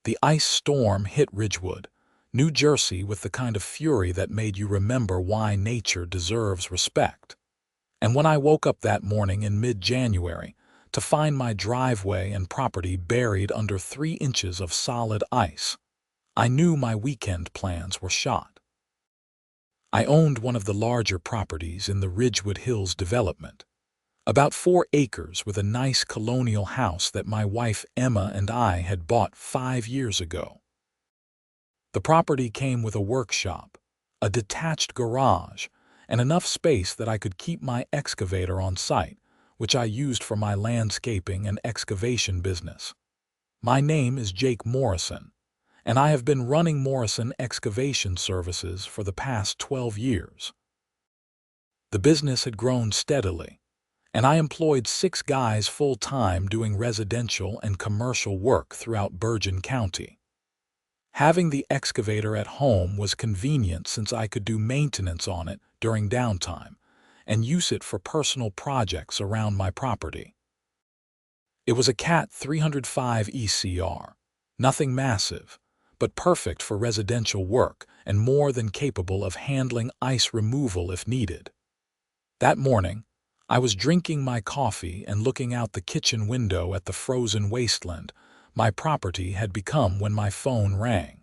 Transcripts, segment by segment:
The ice storm hit Ridgewood, New Jersey, with the kind of fury that made you remember why nature deserves respect. And when I woke up that morning in mid-January to find my driveway and property buried under 3 inches of solid ice, I knew my weekend plans were shot. I owned one of the larger properties in the Ridgewood Hills development, about 4 acres with a nice colonial house that my wife Emma and I had bought 5 years ago. The property came with a workshop, a detached garage, and enough space that I could keep my excavator on site, which I used for my landscaping and excavation business. My name is Jake Morrison, and I have been running Morrison Excavation Services for the past 12 years. The business had grown steadily, and I employed 6 guys full-time doing residential and commercial work throughout Bergen County. Having the excavator at home was convenient since I could do maintenance on it during downtime and use it for personal projects around my property. It was a Cat 305 ECR, nothing massive, but perfect for residential work and more than capable of handling ice removal if needed. That morning, I was drinking my coffee and looking out the kitchen window at the frozen wasteland my property had become when my phone rang.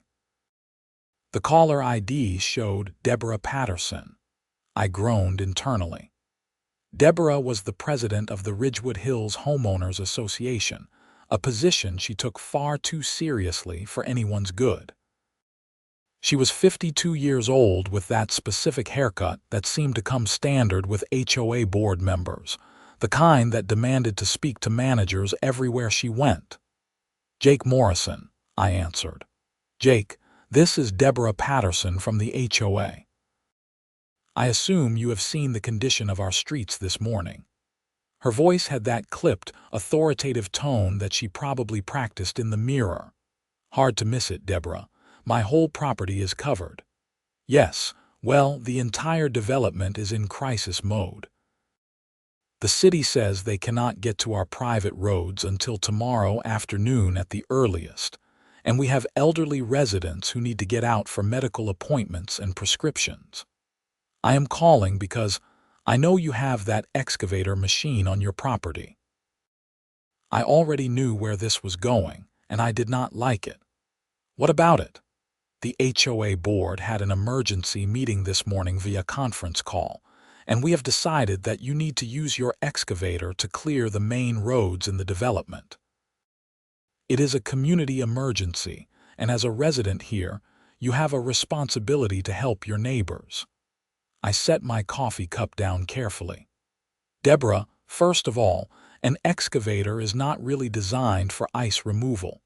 The caller ID showed Deborah Patterson. I groaned internally. Deborah was the president of the Ridgewood Hills Homeowners Association, a position she took far too seriously for anyone's good. She was 52 years old with that specific haircut that seemed to come standard with HOA board members, the kind that demanded to speak to managers everywhere she went. Jake Morrison, I answered. Jake, this is Deborah Patterson from the HOA. I assume you have seen the condition of our streets this morning. Her voice had that clipped, authoritative tone that she probably practiced in the mirror. Hard to miss it, Deborah. My whole property is covered. Yes, well, the entire development is in crisis mode. The city says they cannot get to our private roads until tomorrow afternoon at the earliest, and we have elderly residents who need to get out for medical appointments and prescriptions. I am calling because I know you have that excavator machine on your property. I already knew where this was going, and I did not like it. What about it? The HOA board had an emergency meeting this morning via conference call, and we have decided that you need to use your excavator to clear the main roads in the development. It is a community emergency, and as a resident here, you have a responsibility to help your neighbors. I set my coffee cup down carefully. Deborah, first of all, an excavator is not really designed for ice removal.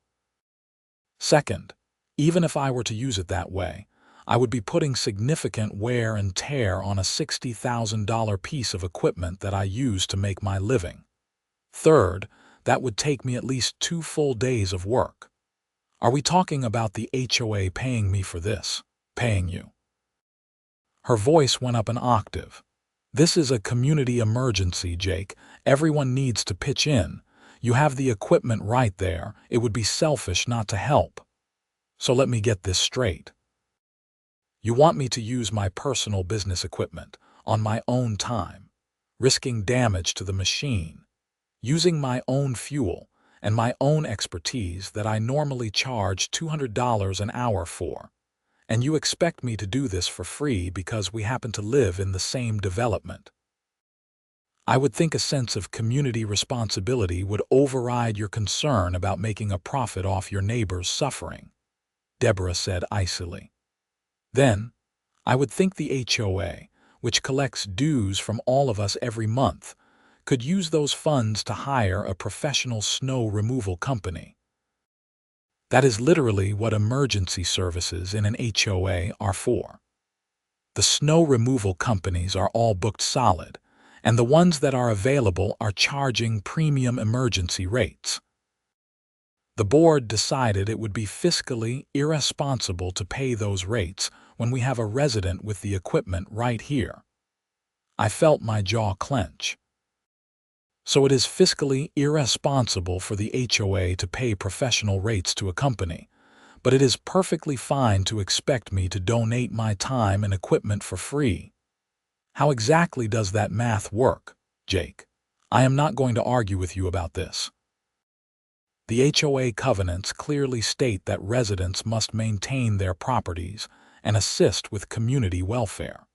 Second, even if I were to use it that way, I would be putting significant wear and tear on a $60,000 piece of equipment that I use to make my living. Third, that would take me at least 2 full days of work. Are we talking about the HOA paying me for this? Paying you? Her voice went up an octave. This is a community emergency, Jake. Everyone needs to pitch in. You have the equipment right there. It would be selfish not to help. So let me get this straight. You want me to use my personal business equipment on my own time, risking damage to the machine, using my own fuel and my own expertise that I normally charge $200 an hour for, and you expect me to do this for free because we happen to live in the same development. I would think a sense of community responsibility would override your concern about making a profit off your neighbor's suffering, Deborah said icily. Then, I would think the HOA, which collects dues from all of us every month, could use those funds to hire a professional snow removal company. That is literally what emergency services in an HOA are for. The snow removal companies are all booked solid, and the ones that are available are charging premium emergency rates. The board decided it would be fiscally irresponsible to pay those rates when we have a resident with the equipment right here. I felt my jaw clench. So it is fiscally irresponsible for the HOA to pay professional rates to a company, but it is perfectly fine to expect me to donate my time and equipment for free. How exactly does that math work, Jake? I am not going to argue with you about this. The HOA covenants clearly state that residents must maintain their properties and assist with community welfare.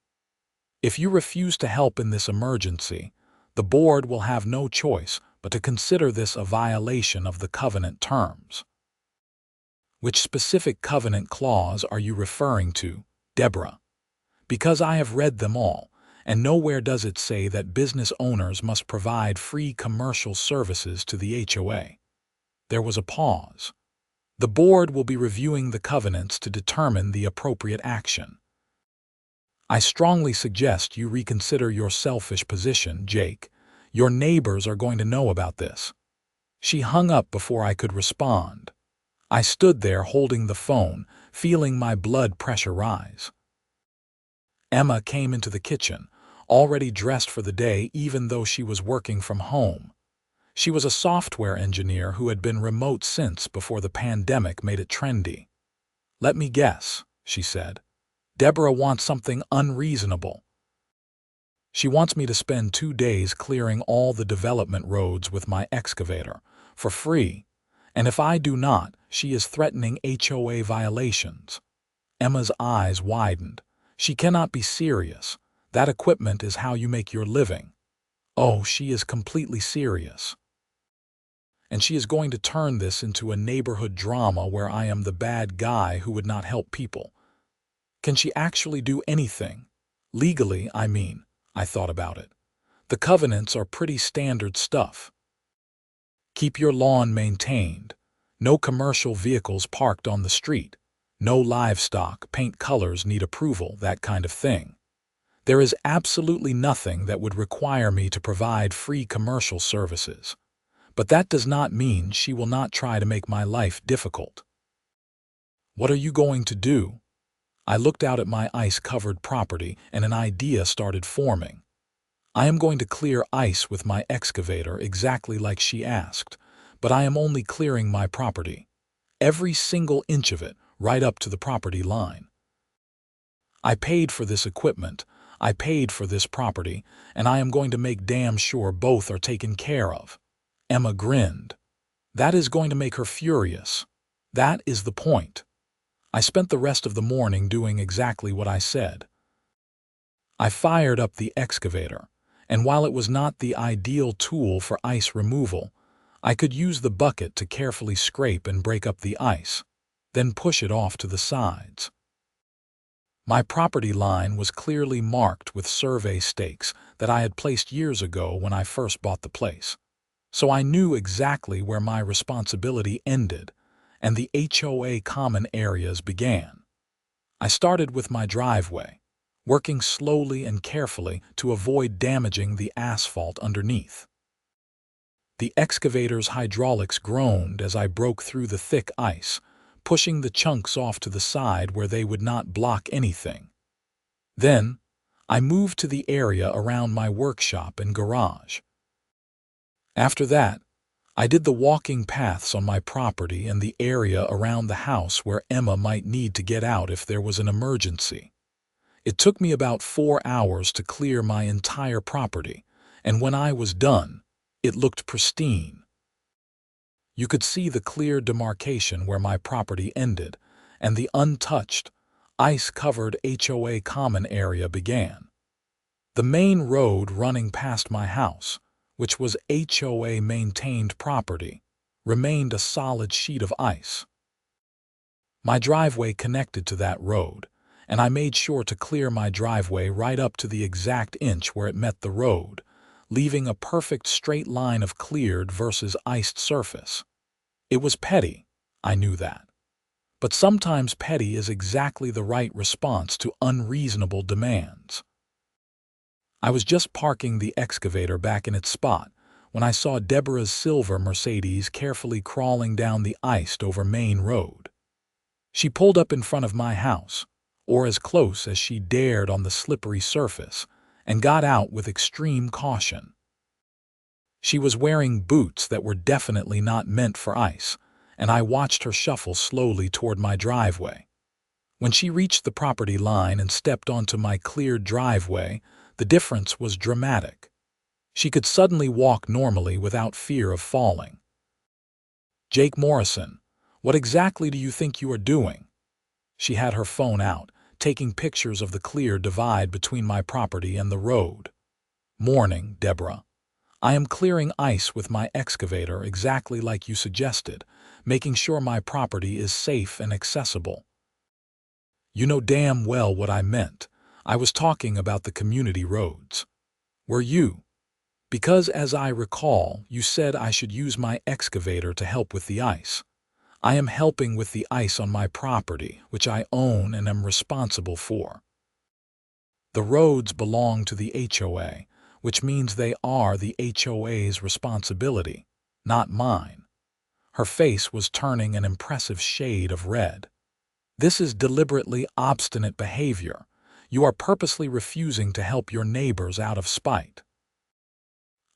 If you refuse to help in this emergency, the board will have no choice but to consider this a violation of the covenant terms. Which specific covenant clause are you referring to, Deborah? Because I have read them all, and nowhere does it say that business owners must provide free commercial services to the HOA. There was a pause. The board will be reviewing the covenants to determine the appropriate action. I strongly suggest you reconsider your selfish position, Jake. Your neighbors are going to know about this. She hung up before I could respond. I stood there holding the phone, feeling my blood pressure rise. Emma came into the kitchen, already dressed for the day even though she was working from home. She was a software engineer who had been remote since before the pandemic made it trendy. "Let me guess," she said. "Deborah wants something unreasonable. She wants me to spend 2 days clearing all the development roads with my excavator, for free, and if I do not, she is threatening HOA violations." Emma's eyes widened. "She cannot be serious. That equipment is how you make your living." Oh, she is completely serious. And she is going to turn this into a neighborhood drama where I am the bad guy who would not help people. Can she actually do anything? Legally, I mean. I thought about it. The covenants are pretty standard stuff. Keep your lawn maintained. No commercial vehicles parked on the street. No livestock, paint colors need approval, that kind of thing. There is absolutely nothing that would require me to provide free commercial services. But that does not mean she will not try to make my life difficult. What are you going to do? I looked out at my ice-covered property and an idea started forming. I am going to clear ice with my excavator exactly like she asked, but I am only clearing my property. Every single inch of it, right up to the property line. I paid for this equipment, I paid for this property, and I am going to make damn sure both are taken care of. Emma grinned. That is going to make her furious. That is the point. I spent the rest of the morning doing exactly what I said. I fired up the excavator, and while it was not the ideal tool for ice removal, I could use the bucket to carefully scrape and break up the ice, then push it off to the sides. My property line was clearly marked with survey stakes that I had placed years ago when I first bought the place, so I knew exactly where my responsibility ended and the HOA common areas began. I started with my driveway, working slowly and carefully to avoid damaging the asphalt underneath. The excavator's hydraulics groaned as I broke through the thick ice, pushing the chunks off to the side where they would not block anything. Then, I moved to the area around my workshop and garage. After that, I did the walking paths on my property and the area around the house where Emma might need to get out if there was an emergency. It took me about 4 hours to clear my entire property, and when I was done, it looked pristine. You could see the clear demarcation where my property ended, and the untouched, ice-covered HOA common area began. The main road running past my house, which was HOA-maintained property, remained a solid sheet of ice. My driveway connected to that road, and I made sure to clear my driveway right up to the exact inch where it met the road, leaving a perfect straight line of cleared versus iced surface. It was petty, I knew that. But sometimes petty is exactly the right response to unreasonable demands. I was just parking the excavator back in its spot when I saw Deborah's silver Mercedes carefully crawling down the iced-over main road. She pulled up in front of my house, or as close as she dared on the slippery surface, and got out with extreme caution. She was wearing boots that were definitely not meant for ice, and I watched her shuffle slowly toward my driveway. When she reached the property line and stepped onto my cleared driveway, the difference was dramatic. She could suddenly walk normally without fear of falling. "Jake Morrison, what exactly do you think you are doing?" She had her phone out, taking pictures of the clear divide between my property and the road. "Morning, Deborah. I am clearing ice with my excavator exactly like you suggested, making sure my property is safe and accessible." "You know damn well what I meant. I was talking about the community roads." "Were you? Because as I recall, you said I should use my excavator to help with the ice. I am helping with the ice on my property, which I own and am responsible for. The roads belong to the HOA, which means they are the HOA's responsibility, not mine." Her face was turning an impressive shade of red. "This is deliberately obstinate behavior. You are purposely refusing to help your neighbors out of spite."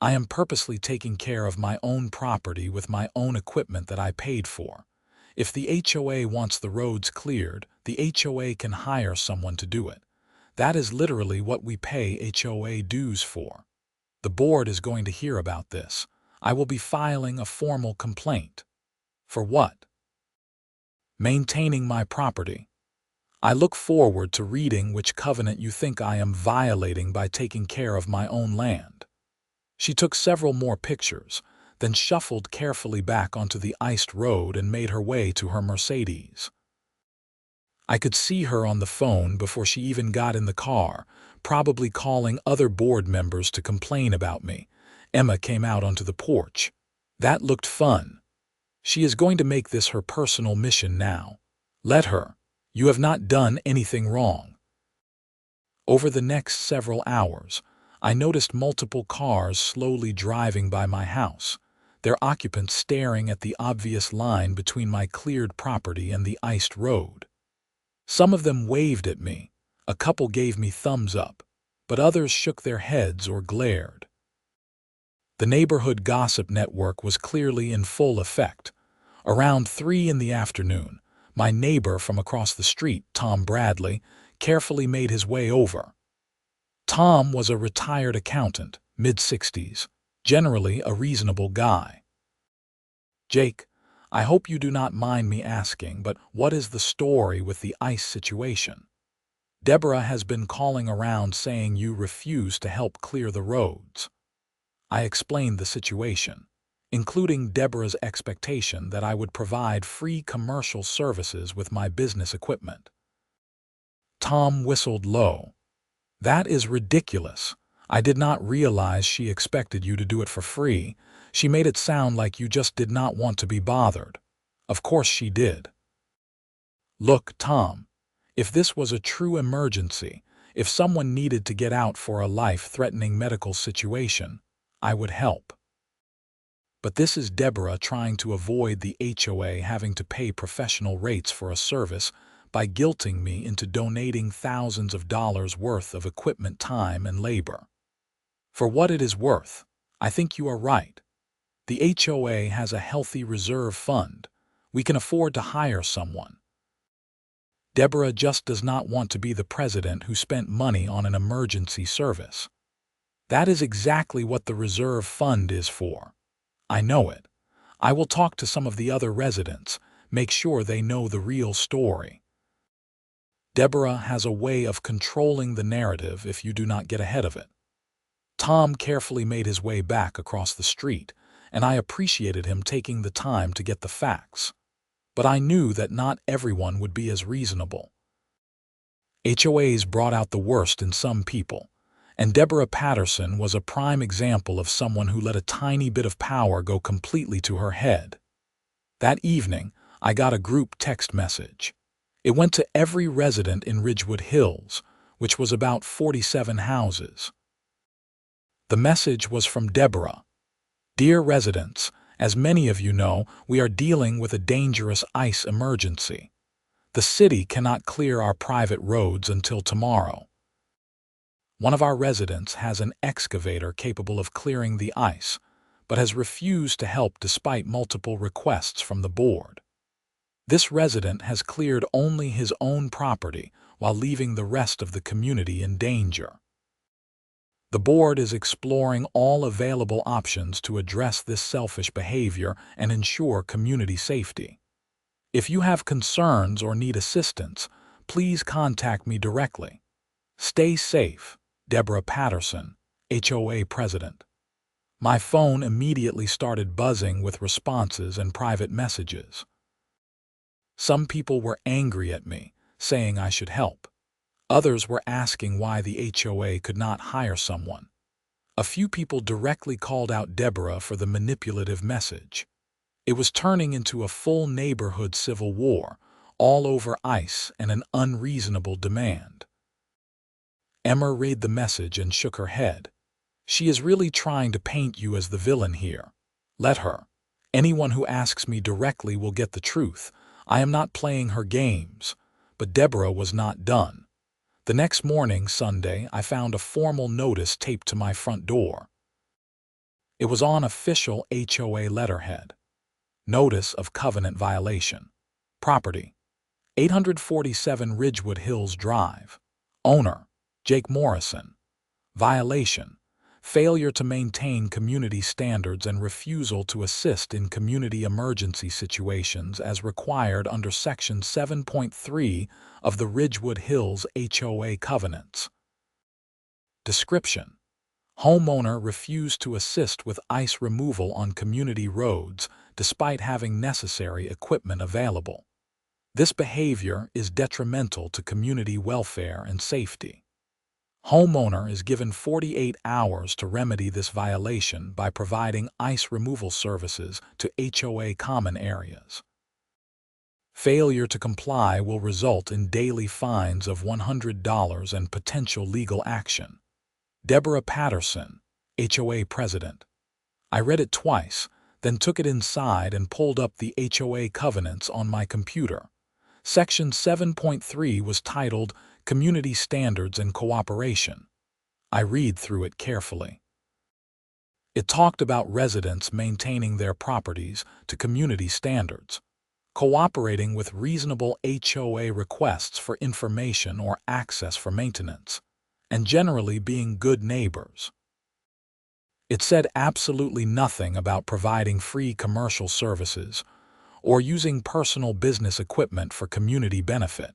"I am purposely taking care of my own property with my own equipment that I paid for. If the HOA wants the roads cleared, the HOA can hire someone to do it. That is literally what we pay HOA dues for. The board is going to hear about this. I will be filing a formal complaint." "For what?" "Maintaining my property. I look forward to reading which covenant you think I am violating by taking care of my own land." She took several more pictures, then shuffled carefully back onto the iced road and made her way to her Mercedes. I could see her on the phone before she even got in the car, probably calling other board members to complain about me. Emma came out onto the porch. "That looked fun. She is going to make this her personal mission now. Let her. You have not done anything wrong." Over the next several hours, I noticed multiple cars slowly driving by my house, their occupants staring at the obvious line between my cleared property and the iced road. Some of them waved at me, a couple gave me thumbs up, but others shook their heads or glared. The neighborhood gossip network was clearly in full effect. Around 3 in the afternoon, my neighbor from across the street, Tom Bradley, carefully made his way over. Tom was a retired accountant, mid-60s, generally a reasonable guy. "Jake, I hope you do not mind me asking, but what is the story with the ice situation? Deborah has been calling around saying you refuse to help clear the roads." I explained the situation, including Deborah's expectation that I would provide free commercial services with my business equipment. Tom whistled low. "That is ridiculous. I did not realize she expected you to do it for free. She made it sound like you just did not want to be bothered. Of course she did." "Look, Tom, if this was a true emergency, if someone needed to get out for a life-threatening medical situation, I would help. But this is Deborah trying to avoid the HOA having to pay professional rates for a service by guilting me into donating thousands of dollars worth of equipment, time, and labor. For what it is worth, I think you are right. The HOA has a healthy reserve fund. We can afford to hire someone. Deborah just does not want to be the president who spent money on an emergency service. That is exactly what the reserve fund is for. I know it. I will talk to some of the other residents, make sure they know the real story. Deborah has a way of controlling the narrative if you do not get ahead of it." Tom carefully made his way back across the street, and I appreciated him taking the time to get the facts. But I knew that not everyone would be as reasonable. HOAs brought out the worst in some people, and Deborah Patterson was a prime example of someone who let a tiny bit of power go completely to her head. That evening, I got a group text message. It went to every resident in Ridgewood Hills, which was about 47 houses. The message was from Deborah. "Dear residents, as many of you know, we are dealing with a dangerous ice emergency. The city cannot clear our private roads until tomorrow. One of our residents has an excavator capable of clearing the ice, but has refused to help despite multiple requests from the board. This resident has cleared only his own property while leaving the rest of the community in danger. The board is exploring all available options to address this selfish behavior and ensure community safety. If you have concerns or need assistance, please contact me directly. Stay safe, Deborah Patterson, HOA President. My phone immediately started buzzing with responses and private messages. Some people were angry at me, saying I should help. Others were asking why the HOA could not hire someone. A few people directly called out Deborah for the manipulative message. It was turning into a full neighborhood civil war, all over ICE and an unreasonable demand. Emma read the message and shook her head. She is really trying to paint you as the villain here. Let her. Anyone who asks me directly will get the truth. I am not playing her games. But Deborah was not done. The next morning, Sunday, I found a formal notice taped to my front door. It was on official HOA letterhead. Notice of covenant violation. Property: 847 Ridgewood Hills Drive. Owner: Jake Morrison. Violation: failure to maintain community standards and refusal to assist in community emergency situations as required under Section 7.3 of the Ridgewood Hills HOA Covenants. Description: homeowner refused to assist with ice removal on community roads despite having necessary equipment available. This behavior is detrimental to community welfare and safety. Homeowner is given 48 hours to remedy this violation by providing ice removal services to HOA common areas. Failure to comply will result in daily fines of $100 and potential legal action. Deborah Patterson, HOA President. I read it twice, then took it inside and pulled up the HOA covenants on my computer. Section 7.3 was titled Community Standards and Cooperation. I read through it carefully. It talked about residents maintaining their properties to community standards, cooperating with reasonable HOA requests for information or access for maintenance, and generally being good neighbors. It said absolutely nothing about providing free commercial services or using personal business equipment for community benefit.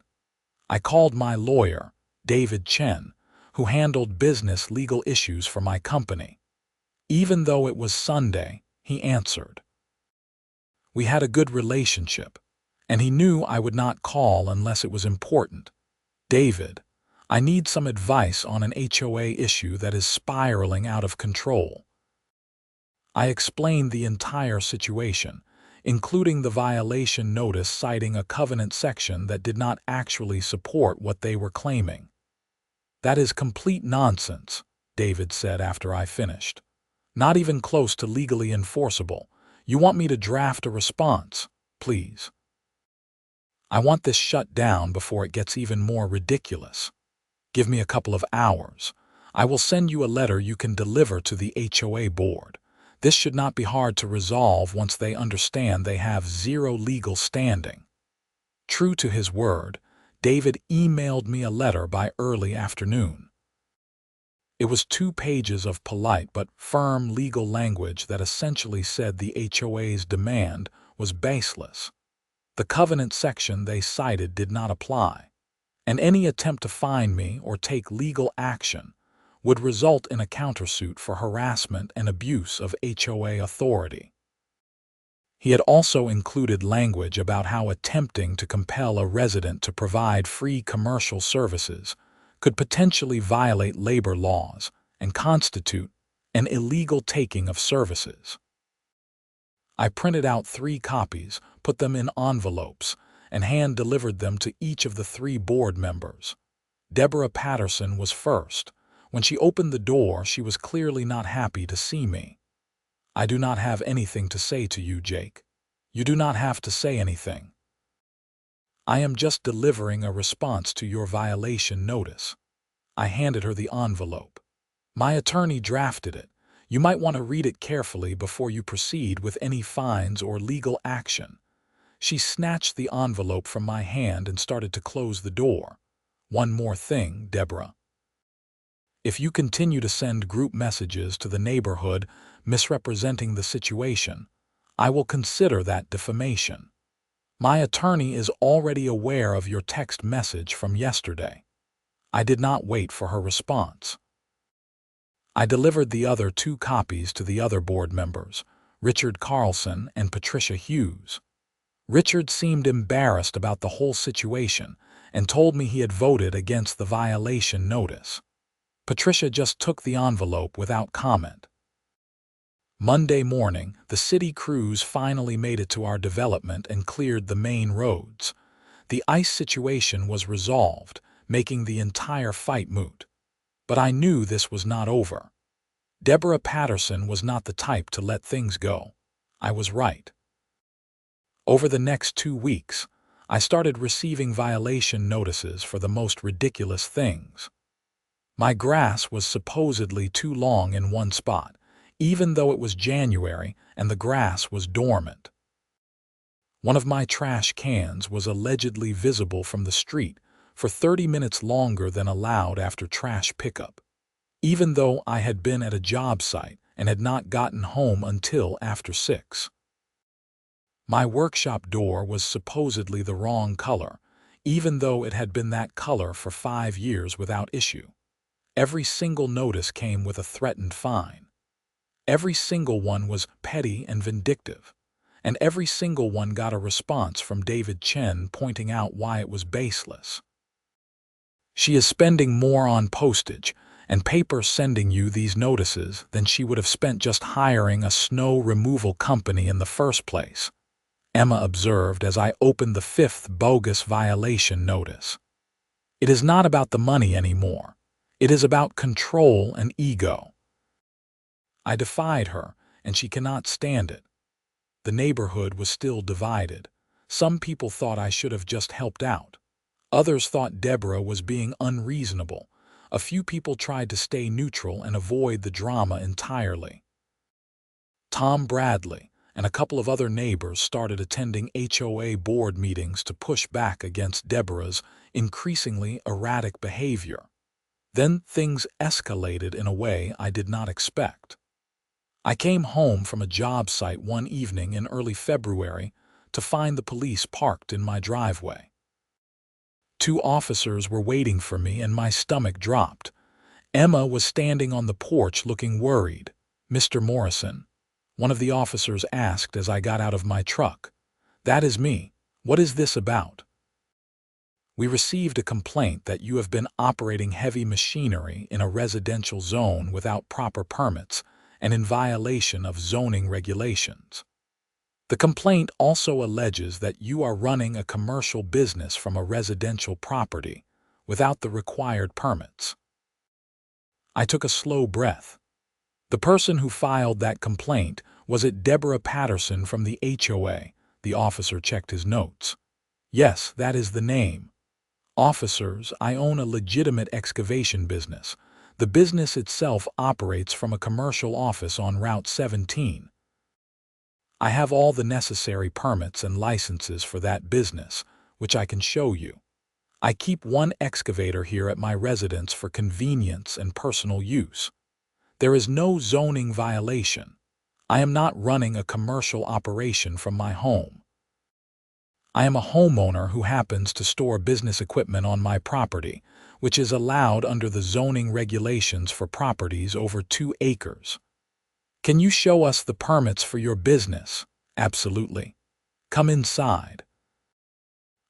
I called my lawyer, David Chen, who handled business legal issues for my company. Even though it was Sunday, he answered. We had a good relationship, and he knew I would not call unless it was important. David, I need some advice on an HOA issue that is spiraling out of control. I explained the entire situation, including the violation notice citing a covenant section that did not actually support what they were claiming. That is complete nonsense, David said after I finished. Not even close to legally enforceable. You want me to draft a response, please. I want this shut down before it gets even more ridiculous. Give me a couple of hours. I will send you a letter you can deliver to the HOA board. This should not be hard to resolve once they understand they have zero legal standing. True to his word, David emailed me a letter by early afternoon. It was 2 pages of polite but firm legal language that essentially said the HOA's demand was baseless. The covenant section they cited did not apply, and any attempt to fine me or take legal action would result in a countersuit for harassment and abuse of HOA authority. He had also included language about how attempting to compel a resident to provide free commercial services could potentially violate labor laws and constitute an illegal taking of services. I printed out 3 copies, put them in envelopes, and hand-delivered them to each of the 3 board members. Deborah Patterson was first. When she opened the door, she was clearly not happy to see me. I do not have anything to say to you, Jake. You do not have to say anything. I am just delivering a response to your violation notice. I handed her the envelope. My attorney drafted it. You might want to read it carefully before you proceed with any fines or legal action." She snatched the envelope from my hand and started to close the door. "One more thing, Deborah. If you continue to send group messages to the neighborhood misrepresenting the situation, I will consider that defamation. My attorney is already aware of your text message from yesterday." I did not wait for her response. I delivered the other 2 copies to the other board members, Richard Carlson and Patricia Hughes. Richard seemed embarrassed about the whole situation and told me he had voted against the violation notice. Patricia just took the envelope without comment. Monday morning, the city crews finally made it to our development and cleared the main roads. The ice situation was resolved, making the entire fight moot. But I knew this was not over. Deborah Patterson was not the type to let things go. I was right. Over the next 2 weeks, I started receiving violation notices for the most ridiculous things. My grass was supposedly too long in one spot, even though it was January and the grass was dormant. One of my trash cans was allegedly visible from the street for 30 minutes longer than allowed after trash pickup, even though I had been at a job site and had not gotten home until after 6. My workshop door was supposedly the wrong color, even though it had been that color for 5 years without issue. Every single notice came with a threatened fine. Every single one was petty and vindictive, and every single one got a response from David Chen pointing out why it was baseless. She is spending more on postage and paper sending you these notices than she would have spent just hiring a snow removal company in the first place, Emma observed as I opened the 5th bogus violation notice. It is not about the money anymore. It is about control and ego. I defied her, and she cannot stand it. The neighborhood was still divided. Some people thought I should have just helped out. Others thought Deborah was being unreasonable. A few people tried to stay neutral and avoid the drama entirely. Tom Bradley and a couple of other neighbors started attending HOA board meetings to push back against Deborah's increasingly erratic behavior. Then things escalated in a way I did not expect. I came home from a job site one evening in early February to find the police parked in my driveway. 2 officers were waiting for me and my stomach dropped. Emma was standing on the porch looking worried. "Mr. Morrison," one of the officers asked as I got out of my truck. "That is me. What is this about?" "We received a complaint that you have been operating heavy machinery in a residential zone without proper permits and in violation of zoning regulations. The complaint also alleges that you are running a commercial business from a residential property without the required permits." I took a slow breath. The person who filed that complaint was it Deborah Patterson from the HOA. The officer checked his notes. "Yes, that is the name. Officers, I own a legitimate excavation business. The business itself operates from a commercial office on Route 17. I have all the necessary permits and licenses for that business, which I can show you. I keep one excavator here at my residence for convenience and personal use. There is no zoning violation. I am not running a commercial operation from my home. I am a homeowner who happens to store business equipment on my property, which is allowed under the zoning regulations for properties over 2 acres. Can you show us the permits for your business?" "Absolutely. Come inside."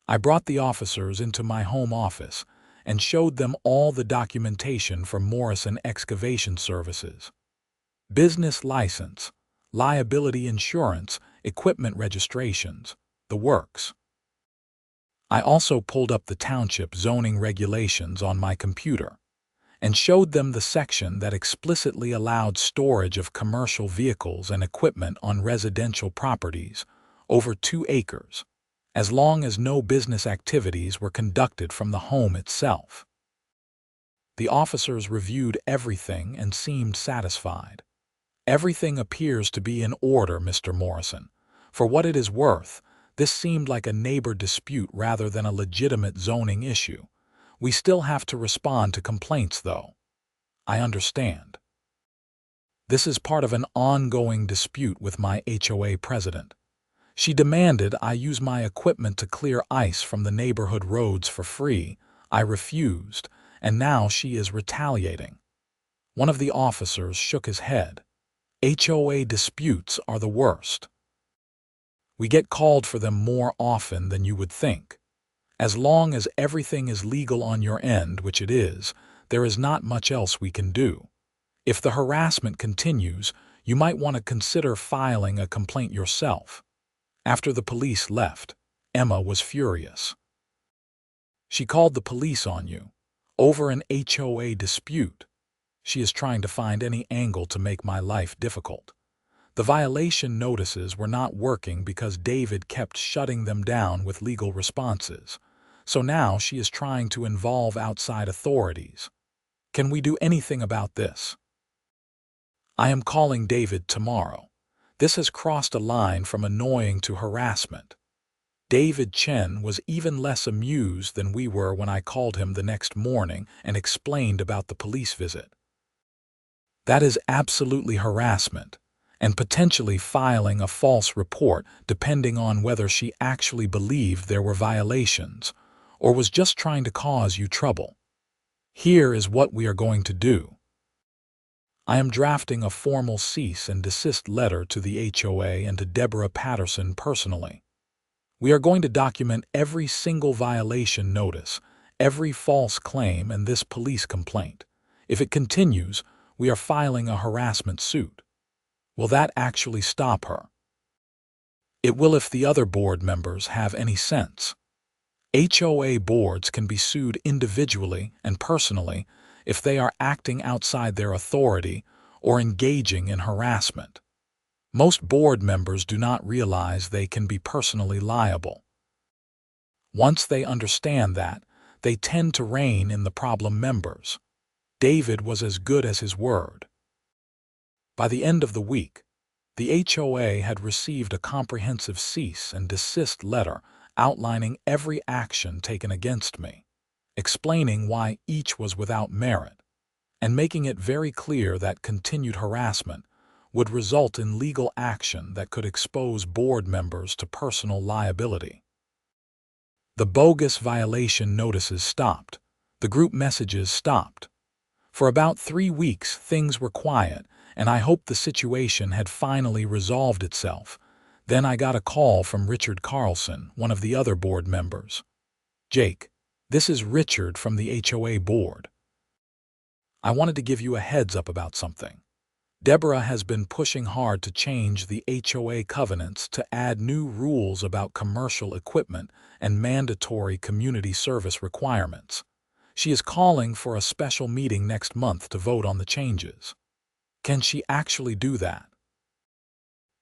I brought the officers into my home office and showed them all the documentation for Morrison Excavation Services. Business license, liability insurance, equipment registrations, the works. I also pulled up the township zoning regulations on my computer and showed them the section that explicitly allowed storage of commercial vehicles and equipment on residential properties over 2 acres, as long as no business activities were conducted from the home itself. The officers reviewed everything and seemed satisfied. Everything appears to be in order, Mr. Morrison. For what it is worth, this seemed like a neighbor dispute rather than a legitimate zoning issue. We still have to respond to complaints, though. I understand. This is part of an ongoing dispute with my HOA president. She demanded I use my equipment to clear ice from the neighborhood roads for free. I refused, and now she is retaliating. One of the officers shook his head. HOA disputes are the worst. We get called for them more often than you would think. As long as everything is legal on your end, which it is, there is not much else we can do. If the harassment continues, you might want to consider filing a complaint yourself. After the police left, Emma was furious. She called the police on you, over an HOA dispute. She is trying to find any angle to make my life difficult. The violation notices were not working because David kept shutting them down with legal responses. So now she is trying to involve outside authorities. Can we do anything about this? I am calling David tomorrow. This has crossed a line from annoying to harassment. David Chen was even less amused than we were when I called him the next morning and explained about the police visit. That is absolutely harassment, and potentially filing a false report depending on whether she actually believed there were violations or was just trying to cause you trouble. Here is what we are going to do. I am drafting a formal cease and desist letter to the HOA and to Deborah Patterson personally. We are going to document every single violation notice, every false claim, and this police complaint. If it continues, we are filing a harassment suit. Will that actually stop her? It will if the other board members have any sense. HOA boards can be sued individually and personally if they are acting outside their authority or engaging in harassment. Most board members do not realize they can be personally liable. Once they understand that, they tend to rein in the problem members. David was as good as his word. By the end of the week, the HOA had received a comprehensive cease and desist letter outlining every action taken against me, explaining why each was without merit, and making it very clear that continued harassment would result in legal action that could expose board members to personal liability. The bogus violation notices stopped. The group messages stopped. For about 3 weeks, things were quiet, and I hoped the situation had finally resolved itself. Then I got a call from Richard Carlson, one of the other board members. Jake, this is Richard from the HOA board. I wanted to give you a heads up about something. Deborah has been pushing hard to change the HOA covenants to add new rules about commercial equipment and mandatory community service requirements. She is calling for a special meeting next month to vote on the changes. Can she actually do that?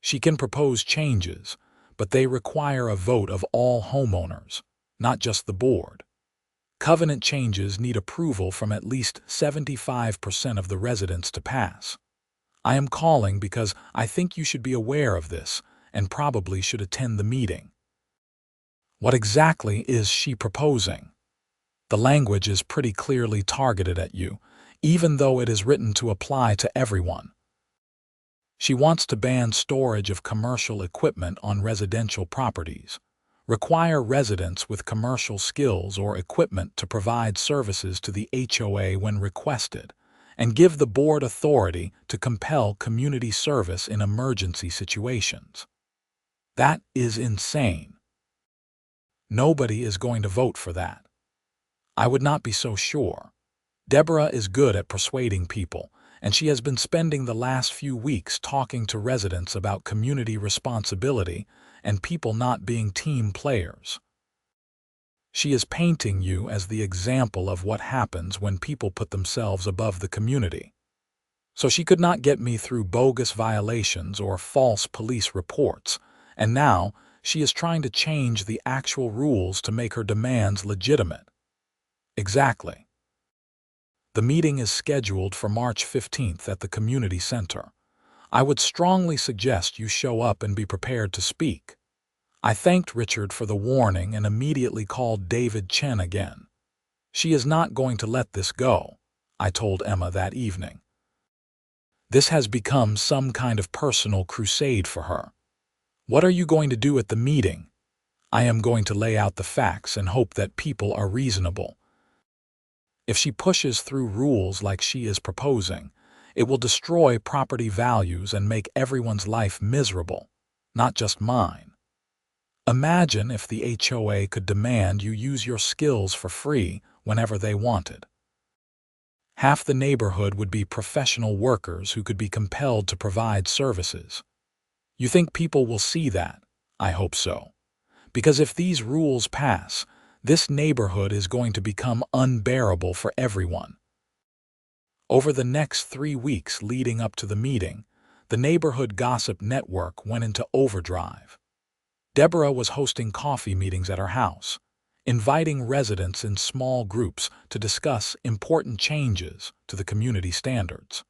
She can propose changes, but they require a vote of all homeowners, not just the board. Covenant changes need approval from at least 75% of the residents to pass. I am calling because I think you should be aware of this and probably should attend the meeting. What exactly is she proposing? The language is pretty clearly targeted at you, even though it is written to apply to everyone. She wants to ban storage of commercial equipment on residential properties, require residents with commercial skills or equipment to provide services to the HOA when requested, and give the board authority to compel community service in emergency situations. That is insane. Nobody is going to vote for that. I would not be so sure. Deborah is good at persuading people, and she has been spending the last few weeks talking to residents about community responsibility and people not being team players. She is painting you as the example of what happens when people put themselves above the community. So she could not get me through bogus violations or false police reports, and now she is trying to change the actual rules to make her demands legitimate. Exactly. The meeting is scheduled for March 15th at the community center. I would strongly suggest you show up and be prepared to speak." I thanked Richard for the warning and immediately called David Chen again. "She is not going to let this go," I told Emma that evening. "This has become some kind of personal crusade for her. What are you going to do at the meeting?" "I am going to lay out the facts and hope that people are reasonable. If she pushes through rules like she is proposing, it will destroy property values and make everyone's life miserable, not just mine. Imagine if the HOA could demand you use your skills for free whenever they wanted. Half the neighborhood would be professional workers who could be compelled to provide services. You think people will see that? I hope so. Because if these rules pass, this neighborhood is going to become unbearable for everyone." Over the next 3 weeks leading up to the meeting, the neighborhood gossip network went into overdrive. Deborah was hosting coffee meetings at her house, inviting residents in small groups to discuss important changes to the community standards.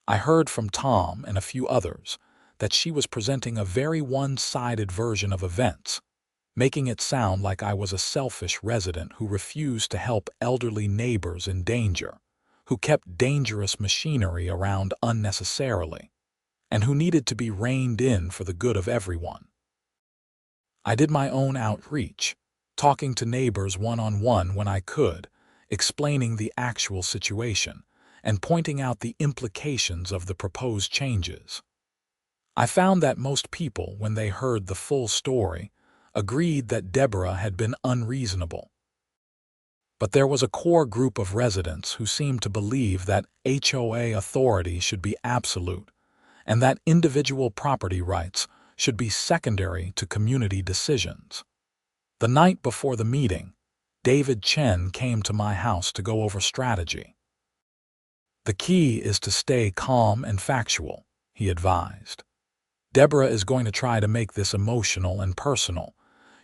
I heard from Tom and a few others that she was presenting a very one-sided version of events, making it sound like I was a selfish resident who refused to help elderly neighbors in danger, who kept dangerous machinery around unnecessarily, and who needed to be reined in for the good of everyone. I did my own outreach, talking to neighbors one-on-one when I could, explaining the actual situation, and pointing out the implications of the proposed changes. I found that most people, when they heard the full story, agreed that Deborah had been unreasonable. But there was a core group of residents who seemed to believe that HOA authority should be absolute, and that individual property rights should be secondary to community decisions. The night before the meeting, David Chen came to my house to go over strategy. "The key is to stay calm and factual," he advised. "Deborah is going to try to make this emotional and personal.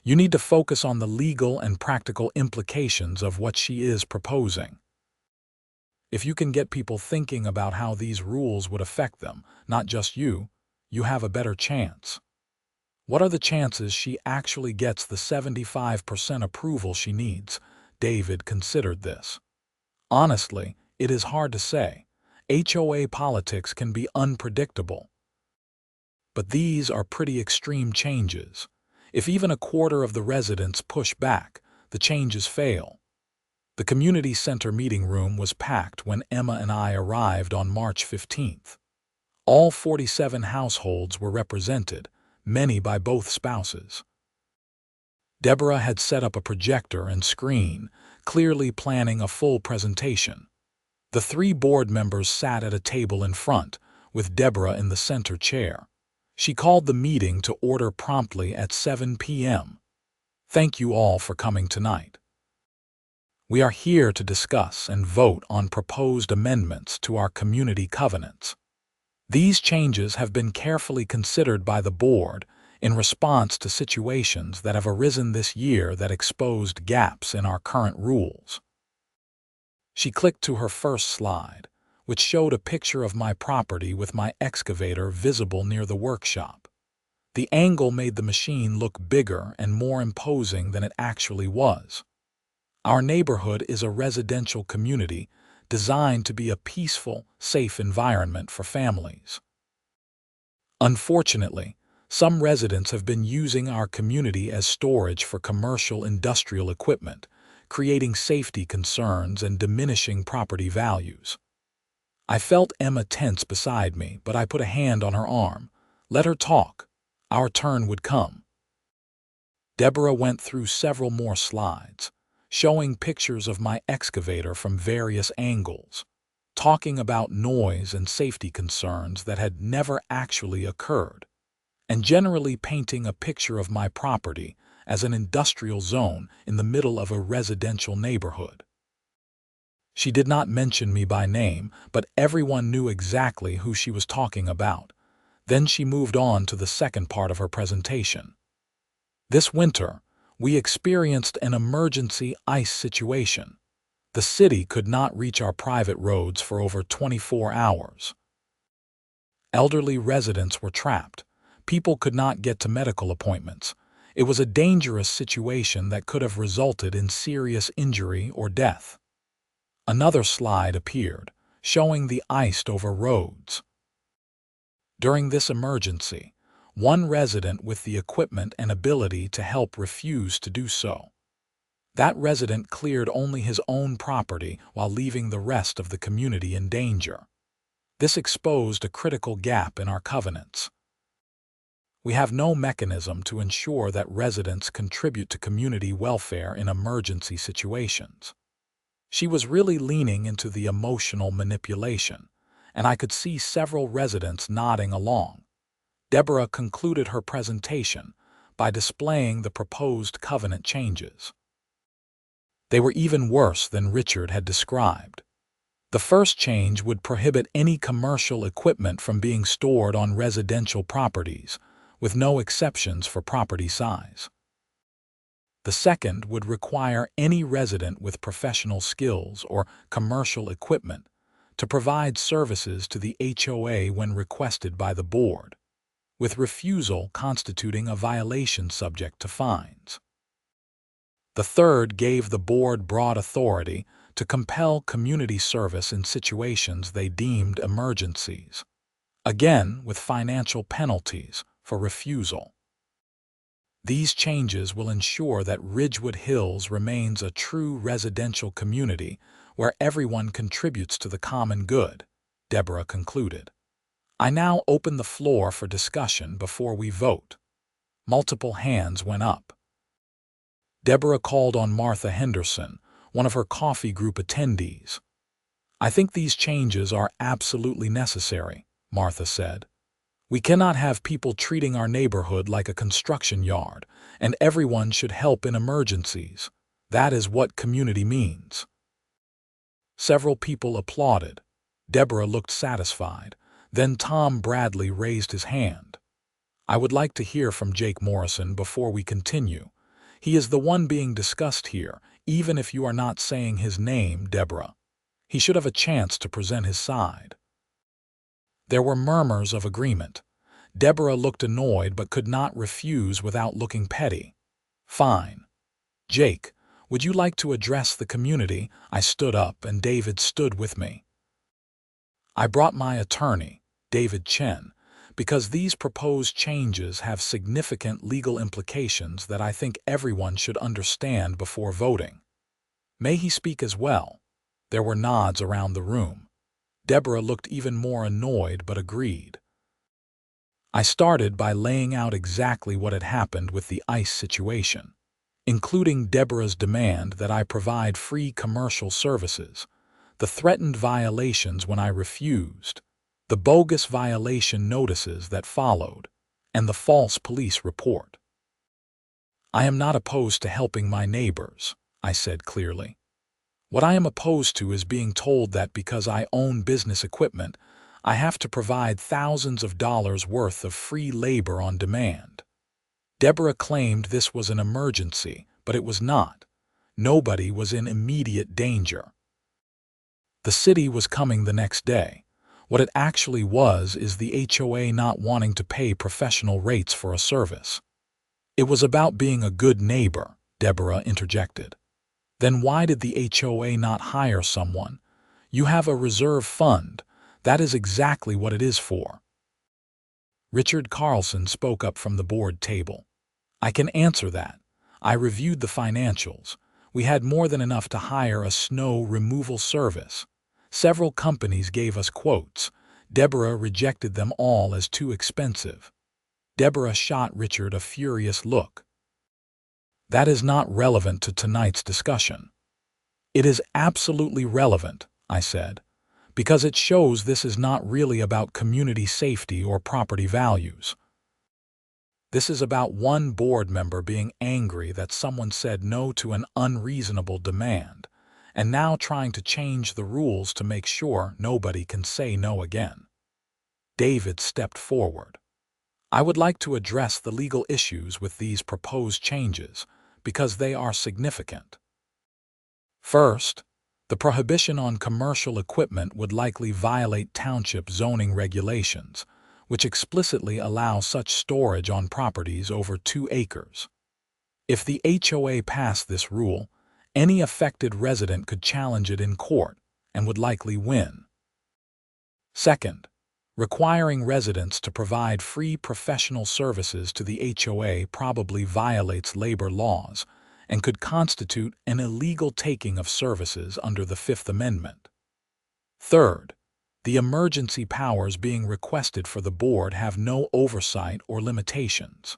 You need to focus on the legal and practical implications of what she is proposing. If you can get people thinking about how these rules would affect them, not just you, you have a better chance. What are the chances she actually gets the 75% approval she needs?" David considered this. "Honestly, it is hard to say. HOA politics can be unpredictable. But these are pretty extreme changes. If even a quarter of the residents push back, the changes fail." The community center meeting room was packed when Emma and I arrived on March 15th. All 47 households were represented, many by both spouses. Deborah had set up a projector and screen, clearly planning a full presentation. The 3 board members sat at a table in front, with Deborah in the center chair. She called the meeting to order promptly at 7 p.m. "Thank you all for coming tonight. We are here to discuss and vote on proposed amendments to our community covenants. These changes have been carefully considered by the board in response to situations that have arisen this year that exposed gaps in our current rules." She clicked to her first slide, which showed a picture of my property with my excavator visible near the workshop. The angle made the machine look bigger and more imposing than it actually was. Our neighborhood is a residential community designed to be a peaceful, safe environment for families. Unfortunately, some residents have been using our community as storage for commercial industrial equipment, creating safety concerns and diminishing property values. I felt Emma tense beside me, but I put a hand on her arm. Let her talk. Our turn would come. Deborah went through several more slides, showing pictures of my excavator from various angles, talking about noise and safety concerns that had never actually occurred, and generally painting a picture of my property as an industrial zone in the middle of a residential neighborhood. She did not mention me by name, but everyone knew exactly who she was talking about. Then she moved on to the second part of her presentation. "This winter, we experienced an emergency ice situation. The city could not reach our private roads for over 24 hours. Elderly residents were trapped. People could not get to medical appointments. It was a dangerous situation that could have resulted in serious injury or death. Another slide appeared, showing the iced-over roads. During this emergency, one resident with the equipment and ability to help refused to do so. That resident cleared only his own property while leaving the rest of the community in danger. This exposed a critical gap in our covenants. We have no mechanism to ensure that residents contribute to community welfare in emergency situations. She was really leaning into the emotional manipulation, and I could see several residents nodding along. Deborah concluded her presentation by displaying the proposed covenant changes. They were even worse than Richard had described. The first change would prohibit any commercial equipment from being stored on residential properties, with no exceptions for property size. The second would require any resident with professional skills or commercial equipment to provide services to the HOA when requested by the board, with refusal constituting a violation subject to fines. The third gave the board broad authority to compel community service in situations they deemed emergencies, again with financial penalties for refusal. These changes will ensure that Ridgewood Hills remains a true residential community where everyone contributes to the common good, Deborah concluded. I now open the floor for discussion before we vote. Multiple hands went up. Deborah called on Martha Henderson, one of her coffee group attendees. I think these changes are absolutely necessary, Martha said. We cannot have people treating our neighborhood like a construction yard, and everyone should help in emergencies. That is what community means. Several people applauded. Deborah looked satisfied. Then Tom Bradley raised his hand. I would like to hear from Jake Morrison before we continue. He is the one being discussed here, even if you are not saying his name, Deborah. He should have a chance to present his side. There were murmurs of agreement. Deborah looked annoyed but could not refuse without looking petty. Fine. Jake, would you like to address the community? I stood up and David stood with me. I brought my attorney, David Chen, because these proposed changes have significant legal implications that I think everyone should understand before voting. May he speak as well? There were nods around the room. Deborah looked even more annoyed but agreed. I started by laying out exactly what had happened with the ICE situation, including Deborah's demand that I provide free commercial services, the threatened violations when I refused, the bogus violation notices that followed, and the false police report. I am not opposed to helping my neighbors, I said clearly. What I am opposed to is being told that because I own business equipment, I have to provide thousands of dollars worth of free labor on demand. Deborah claimed this was an emergency, but it was not. Nobody was in immediate danger. The city was coming the next day. What it actually was is the HOA not wanting to pay professional rates for a service. It was about being a good neighbor, Deborah interjected. Then why did the HOA not hire someone? You have a reserve fund. That is exactly what it is for. Richard Carlson spoke up from the board table. I can answer that. I reviewed the financials. We had more than enough to hire a snow removal service. Several companies gave us quotes. Deborah rejected them all as too expensive. Deborah shot Richard a furious look. That is not relevant to tonight's discussion. It is absolutely relevant, I said, because it shows this is not really about community safety or property values. This is about one board member being angry that someone said no to an unreasonable demand, and now trying to change the rules to make sure nobody can say no again. David stepped forward. I would like to address the legal issues with these proposed changes because they are significant. First, the prohibition on commercial equipment would likely violate township zoning regulations, which explicitly allow such storage on properties over 2 acres. If the HOA passed this rule, any affected resident could challenge it in court and would likely win. Second, requiring residents to provide free professional services to the HOA probably violates labor laws and could constitute an illegal taking of services under the Fifth Amendment. Third, the emergency powers being requested for the board have no oversight or limitations.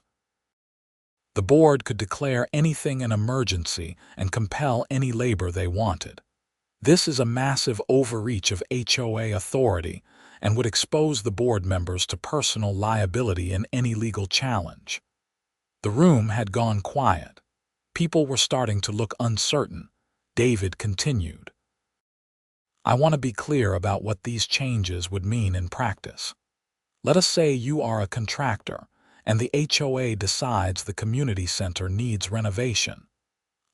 The board could declare anything an emergency and compel any labor they wanted. This is a massive overreach of HOA authority and would expose the board members to personal liability in any legal challenge. The room had gone quiet. People were starting to look uncertain. David continued. I want to be clear about what these changes would mean in practice. Let us say you are a contractor and the HOA decides the community center needs renovation.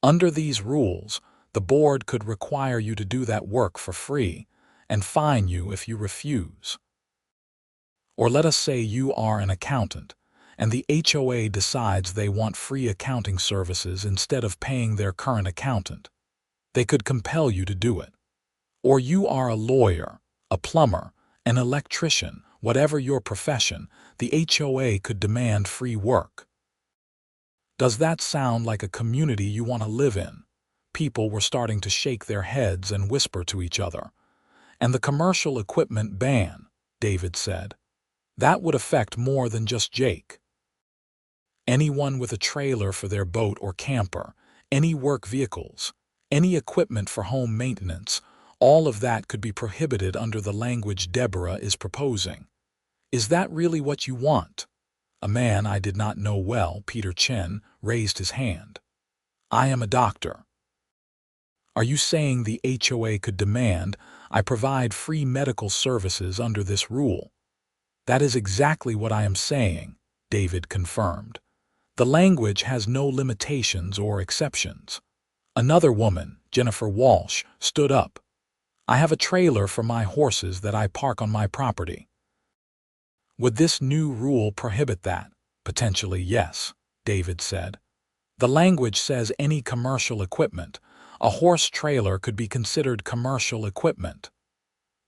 Under these rules, the board could require you to do that work for free and fine you if you refuse. Or let us say you are an accountant and the HOA decides they want free accounting services instead of paying their current accountant. They could compel you to do it. Or you are a lawyer, a plumber, an electrician, whatever your profession, the HOA could demand free work. Does that sound like a community you want to live in? People were starting to shake their heads and whisper to each other. And the commercial equipment ban, David said. That would affect more than just Jake. Anyone with a trailer for their boat or camper, any work vehicles, any equipment for home maintenance, all of that could be prohibited under the language Deborah is proposing. Is that really what you want? A man I did not know well, Peter Chen, raised his hand. I am a doctor. Are you saying the HOA could demand I provide free medical services under this rule? That is exactly what I am saying, David confirmed. The language has no limitations or exceptions. Another woman, Jennifer Walsh, stood up. I have a trailer for my horses that I park on my property. Would this new rule prohibit that? Potentially, yes, David said. The language says any commercial equipment. A horse trailer could be considered commercial equipment.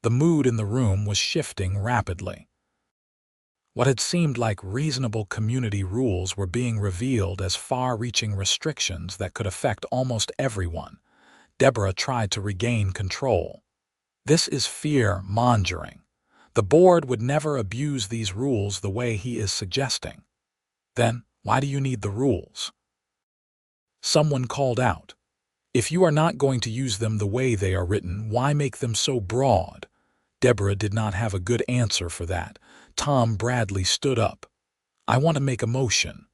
The mood in the room was shifting rapidly. What had seemed like reasonable community rules were being revealed as far-reaching restrictions that could affect almost everyone. Deborah tried to regain control. This is fear-mongering. The board would never abuse these rules the way he is suggesting. Then, why do you need the rules? Someone called out. If you are not going to use them the way they are written, why make them so broad? Deborah did not have a good answer for that. Tom Bradley stood up. I want to make a motion.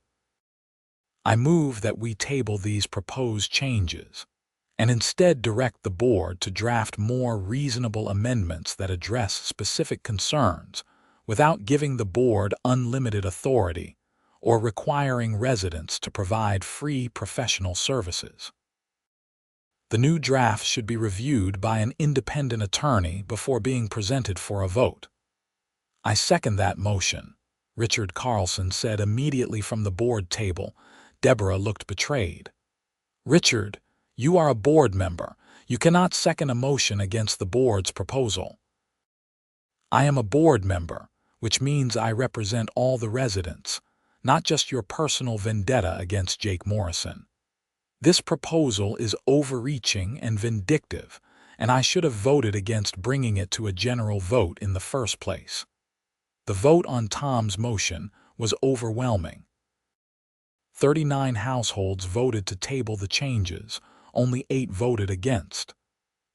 I move that we table these proposed changes and instead direct the board to draft more reasonable amendments that address specific concerns without giving the board unlimited authority or requiring residents to provide free professional services. The new draft should be reviewed by an independent attorney before being presented for a vote. I second that motion, Richard Carlson said immediately from the board table. Deborah looked betrayed. Richard, you are a board member. You cannot second a motion against the board's proposal. I am a board member, which means I represent all the residents, not just your personal vendetta against Jake Morrison. This proposal is overreaching and vindictive, and I should have voted against bringing it to a general vote in the first place. The vote on Tom's motion was overwhelming. 39 households voted to table the changes, only 8 voted against.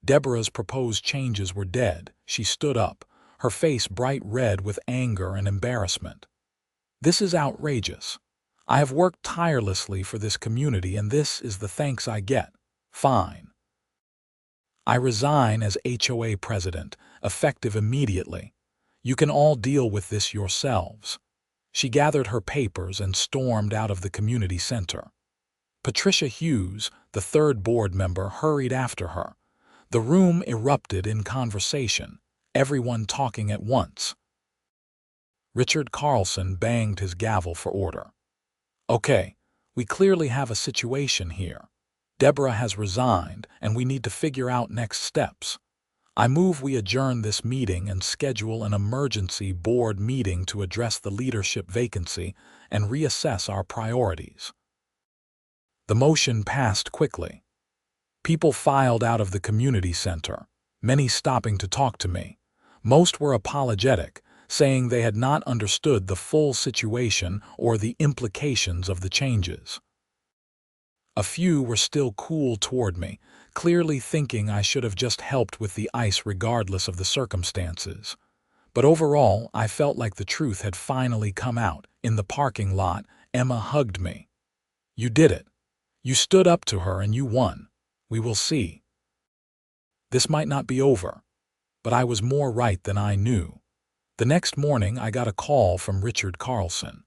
Deborah's proposed changes were dead. She stood up, her face bright red with anger and embarrassment. This is outrageous. I have worked tirelessly for this community and this is the thanks I get. Fine. I resign as HOA president, effective immediately. You can all deal with this yourselves. She gathered her papers and stormed out of the community center. Patricia Hughes, the third board member, hurried after her. The room erupted in conversation, everyone talking at once. Richard Carlson banged his gavel for order. Okay, we clearly have a situation here. Deborah has resigned, and we need to figure out next steps. I move we adjourn this meeting and schedule an emergency board meeting to address the leadership vacancy and reassess our priorities. The motion passed quickly. People filed out of the community center, many stopping to talk to me. Most were apologetic, saying they had not understood the full situation or the implications of the changes. A few were still cool toward me, clearly thinking I should have just helped with the ice regardless of the circumstances. But overall, I felt like the truth had finally come out. In the parking lot, Emma hugged me. "You did it. You stood up to her and you won. We will see." This might not be over, but I was more right than I knew. The next morning, I got a call from Richard Carlson.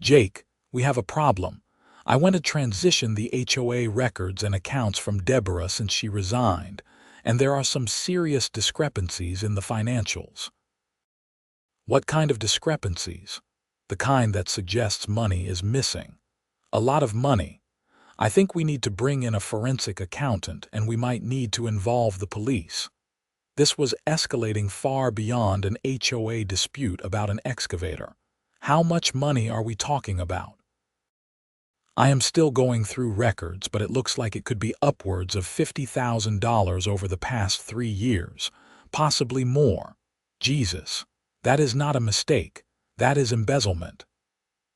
"Jake, we have a problem. I went to transition the HOA records and accounts from Deborah since she resigned, and there are some serious discrepancies in the financials." "What kind of discrepancies?" "The kind that suggests money is missing. A lot of money. I think we need to bring in a forensic accountant, and we might need to involve the police." This was escalating far beyond an HOA dispute about an excavator. How much money are we talking about? "I am still going through records, but it looks like it could be upwards of $50,000 over the past 3 years, possibly more." "Jesus, that is not a mistake. That is embezzlement."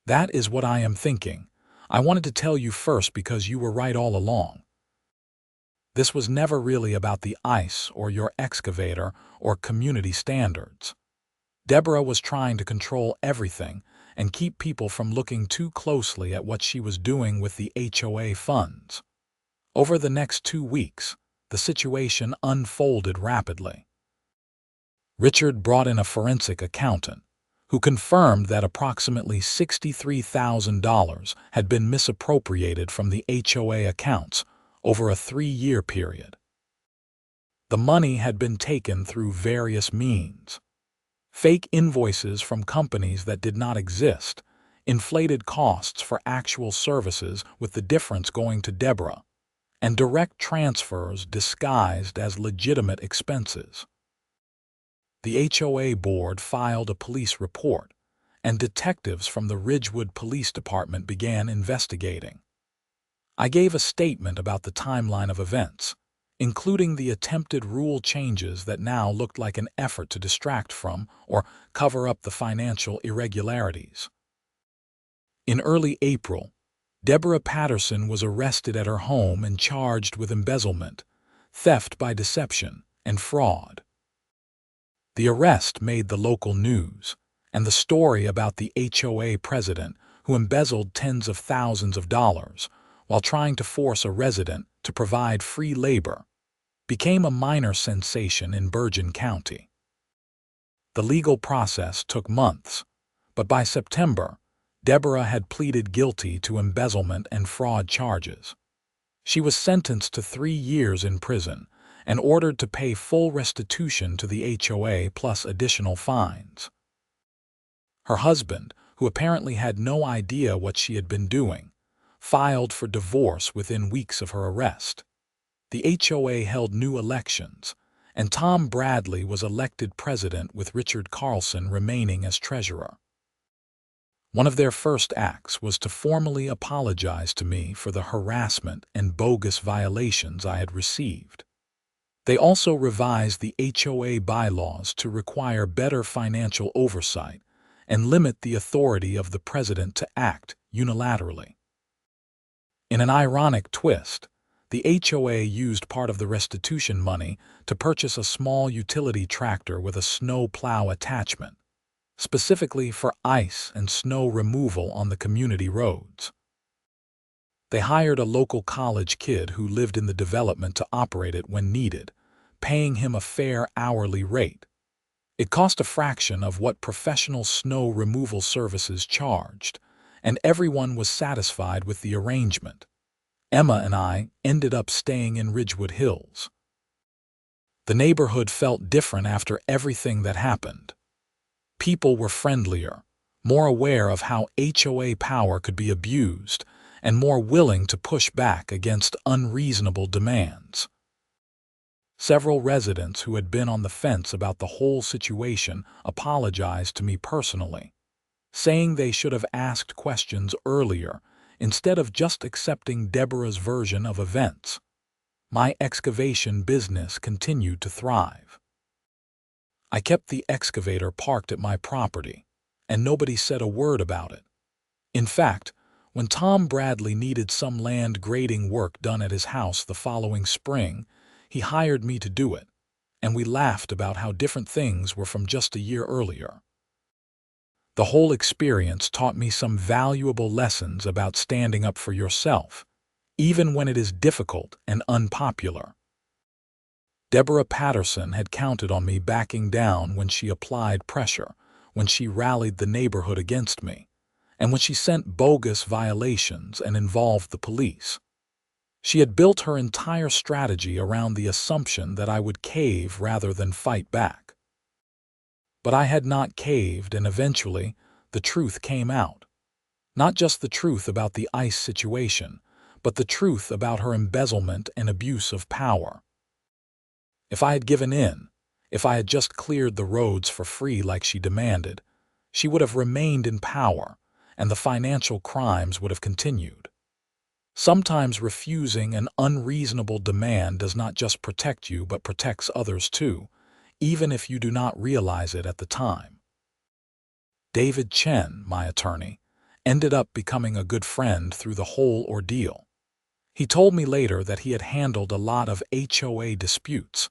"That is what I am thinking. I wanted to tell you first because you were right all along." This was never really about the ice or your excavator or community standards. Deborah was trying to control everything and keep people from looking too closely at what she was doing with the HOA funds. Over the next 2 weeks, the situation unfolded rapidly. Richard brought in a forensic accountant who confirmed that approximately $63,000 had been misappropriated from the HOA accounts over a 3-year period. The money had been taken through various means: fake invoices from companies that did not exist, inflated costs for actual services with the difference going to Deborah, and direct transfers disguised as legitimate expenses. The HOA board filed a police report, and detectives from the Ridgewood Police Department began investigating. I gave a statement about the timeline of events, including the attempted rule changes that now looked like an effort to distract from or cover up the financial irregularities. In early April, Deborah Patterson was arrested at her home and charged with embezzlement, theft by deception, and fraud. The arrest made the local news, and the story about the HOA president who embezzled tens of thousands of dollars while trying to force a resident to provide free labor became a minor sensation in Bergen County. The legal process took months, but by September, Deborah had pleaded guilty to embezzlement and fraud charges. She was sentenced to 3 years in prison and ordered to pay full restitution to the HOA plus additional fines. Her husband, who apparently had no idea what she had been doing, filed for divorce within weeks of her arrest. The HOA held new elections, and Tom Bradley was elected president with Richard Carlson remaining as treasurer. One of their first acts was to formally apologize to me for the harassment and bogus violations I had received. They also revised the HOA bylaws to require better financial oversight and limit the authority of the president to act unilaterally. In an ironic twist, the HOA used part of the restitution money to purchase a small utility tractor with a snow plow attachment, specifically for ice and snow removal on the community roads. They hired a local college kid who lived in the development to operate it when needed, paying him a fair hourly rate. It cost a fraction of what professional snow removal services charged, and everyone was satisfied with the arrangement. Emma and I ended up staying in Ridgewood Hills. The neighborhood felt different after everything that happened. People were friendlier, more aware of how HOA power could be abused, and more willing to push back against unreasonable demands. Several residents who had been on the fence about the whole situation apologized to me personally, saying they should have asked questions earlier instead of just accepting Deborah's version of events. My excavation business continued to thrive. I kept the excavator parked at my property, and nobody said a word about it. In fact, when Tom Bradley needed some land grading work done at his house the following spring, he hired me to do it, and we laughed about how different things were from just a year earlier. The whole experience taught me some valuable lessons about standing up for yourself, even when it is difficult and unpopular. Deborah Patterson had counted on me backing down when she applied pressure, when she rallied the neighborhood against me, and when she sent bogus violations and involved the police. She had built her entire strategy around the assumption that I would cave rather than fight back. But I had not caved, and eventually the truth came out. Not just the truth about the ICE situation, but the truth about her embezzlement and abuse of power. If I had given in, if I had just cleared the roads for free like she demanded, she would have remained in power, and the financial crimes would have continued. Sometimes refusing an unreasonable demand does not just protect you but protects others too, even if you do not realize it at the time. David Chen, my attorney, ended up becoming a good friend through the whole ordeal. He told me later that he had handled a lot of HOA disputes,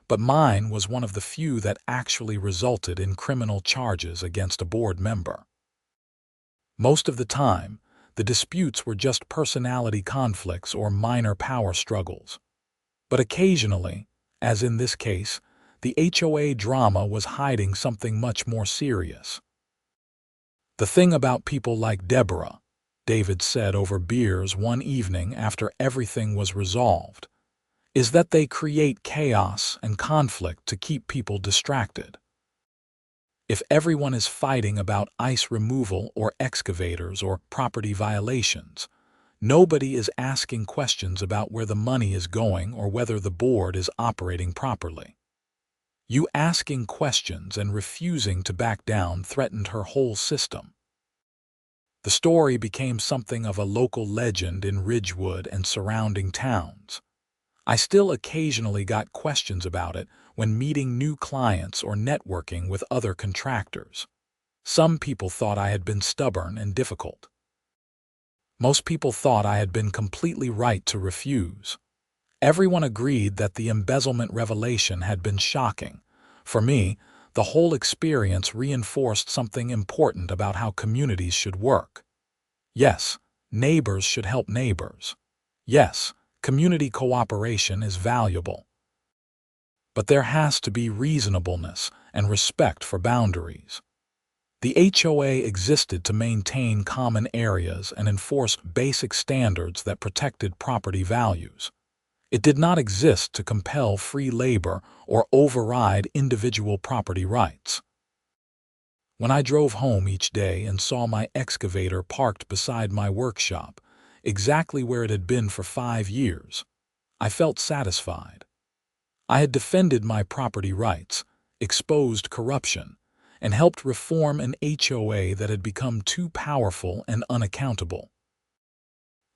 but mine was one of the few that actually resulted in criminal charges against a board member. Most of the time, the disputes were just personality conflicts or minor power struggles. But occasionally, as in this case, the HOA drama was hiding something much more serious. "The thing about people like Deborah," David said over beers one evening after everything was resolved, "is that they create chaos and conflict to keep people distracted. If everyone is fighting about ice removal or excavators or property violations, nobody is asking questions about where the money is going or whether the board is operating properly." You asking questions and refusing to back down threatened her whole system. The story became something of a local legend in Ridgewood and surrounding towns. I still occasionally got questions about it when meeting new clients or networking with other contractors. Some people thought I had been stubborn and difficult. Most people thought I had been completely right to refuse. Everyone agreed that the embezzlement revelation had been shocking. For me, the whole experience reinforced something important about how communities should work. Yes, neighbors should help neighbors. Yes, community cooperation is valuable. But there has to be reasonableness and respect for boundaries. The HOA existed to maintain common areas and enforce basic standards that protected property values. It did not exist to compel free labor or override individual property rights. When I drove home each day and saw my excavator parked beside my workshop, exactly where it had been for 5 years, I felt satisfied. I had defended my property rights, exposed corruption, and helped reform an HOA that had become too powerful and unaccountable.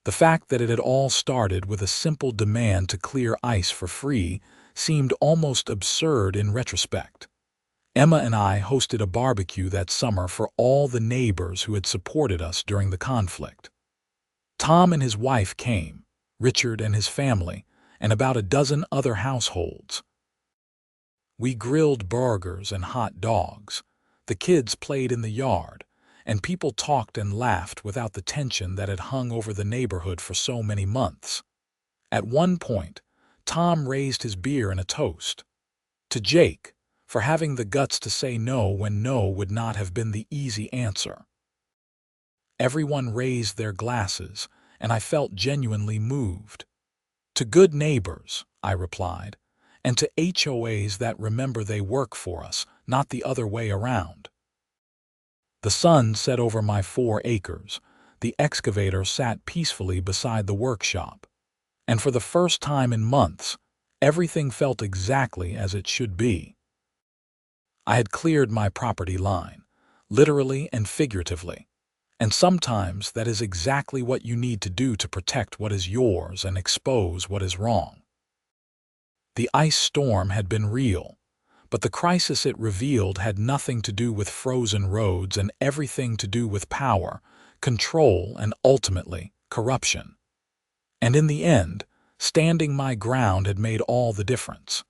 The fact that it had all started with a simple demand to clear ice for free seemed almost absurd in retrospect. Emma and I hosted a barbecue that summer for all the neighbors who had supported us during the conflict. Tom and his wife came, Richard and his family, and about a dozen other households. We grilled burgers and hot dogs. The kids played in the yard, and people talked and laughed without the tension that had hung over the neighborhood for so many months. At one point, Tom raised his beer in a toast to Jake for having the guts to say no when no would not have been the easy answer. Everyone raised their glasses, and I felt genuinely moved. "To good neighbors," I replied, "and to HOAs that remember they work for us, not the other way around." The sun set over my 4 acres. The excavator sat peacefully beside the workshop. And for the first time in months, everything felt exactly as it should be. I had cleared my property line, literally and figuratively. And sometimes that is exactly what you need to do to protect what is yours and expose what is wrong. The ice storm had been real, but the crisis it revealed had nothing to do with frozen roads and everything to do with power, control, and ultimately, corruption. And in the end, standing my ground had made all the difference.